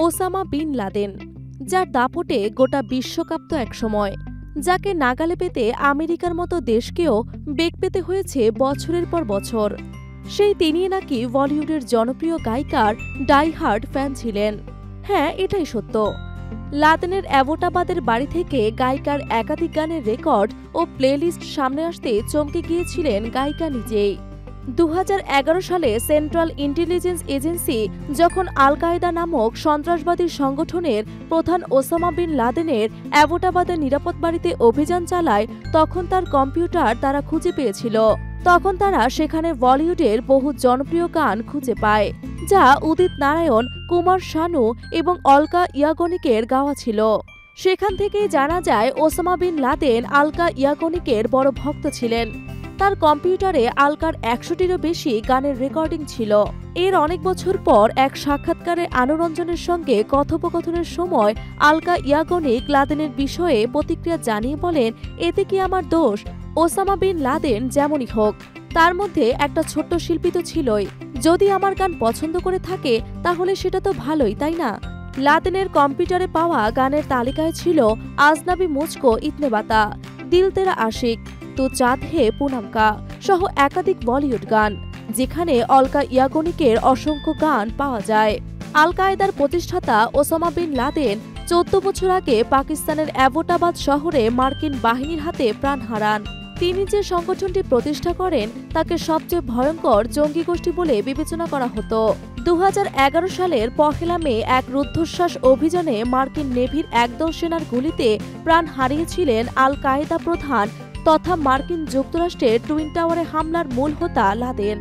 Osama bin Laden, যার দাপটে গোটা বিশ্ব কাঁপত একসময়, যাকে নাগালে পেতে আমেরিকার মতো দেশকেও বেগ পেতে হয়েছে বছরের পর বছর। সেই তিনি নাকি বলিউডের জনপ্রিয় গায়িকার ডাইহার্ড ফ্যান ছিলেন। হ্যাঁ, এটাই সত্য। লাদেনের অ্যাবোটাবাদের বাড়ি থেকে গায়িকার একাধিক গানের রেকর্ড ও প্লেলিস্ট সামনে আসতে চমকে গিয়েছিলেন গায়িকা নিজেই। 2011 সালে সেন্ট্রাল ইন্টেলিজেন্স এজেন্সি যখন আল কায়েদা নামক সন্ত্রাসবাদী সংগঠনের প্রধান ওসামা বিন লাদেনের অ্যাবোটাবাদের নিরাপদ বাড়িতে অভিযান চালায়, তখন তার কম্পিউটার তারা খুঁজে পেয়েছিল। তখন তারা সেখানে বলিউডের বহু জনপ্রিয় গান খুঁজে পায়, যা উদিত নারায়ণ, কুমার শানু এবং অলকা ইয়াগনিকের গাওয়া ছিল। সেখান থেকেই জানা যায় ওসামা বিন লাদেন আলকা ইয়াগনিকের বড় ভক্ত ছিলেন। তার কম্পিউটারে আলকার 100টিরও বেশি গানের রেকর্ডিং ছিল। এর অনেক বছর পর এক সাক্ষাৎকারে আনুরঞ্জনের সঙ্গে কথোপকথনের সময় আলকা ইয়াগনিক লাদেনের বিষয়ে প্রতিক্রিয়া জানিয়ে বলেন, এতে কি আমার দোষ? ওসামা বিন লাদেন যেমনই হোক, তার মধ্যে একটা ছোট্ট শিল্পী তো ছিলই। যদি আমার গান পছন্দ করে থাকে তাহলে সেটা তো ভালোই, তাই না? লাদেনের কম্পিউটারে পাওয়া গানের তালিকায় ছিল আজনাবি মুঝকো ইতনে বাতা, দিল তেরা আশিক, তো চাঁদ হে পুনম কা সহ একাধিক বলিউড গান, যেখানে অলকা ইয়াগনিকের অসংখ্য গান পাওয়া যায়। আল কায়েদার প্রতিষ্ঠাতা ওসামা বিন লাদেন 14 বছর আগে পাকিস্তানের অ্যাবোটাবাদ শহরে মার্কিন বাহিনীর হাতে প্রাণ হারান। তিনি যে সংগঠনটি প্রতিষ্ঠা করেন তাকে সবচেয়ে ভয়ঙ্কর জঙ্গি গোষ্ঠী বলে বিবেচনা করা হতো। 2011 সালের 1 মে এক রুদ্ধশ্বাস অভিযানে মার্কিন নেভির একদল সেনার গুলিতে প্রাণ হারিয়েছিলেন আল কায়েদা প্রধান তথা মার্কিন যুক্তরাষ্ট্রের টুইন টাওয়ারে হামলার মূল হোতা লাদেন।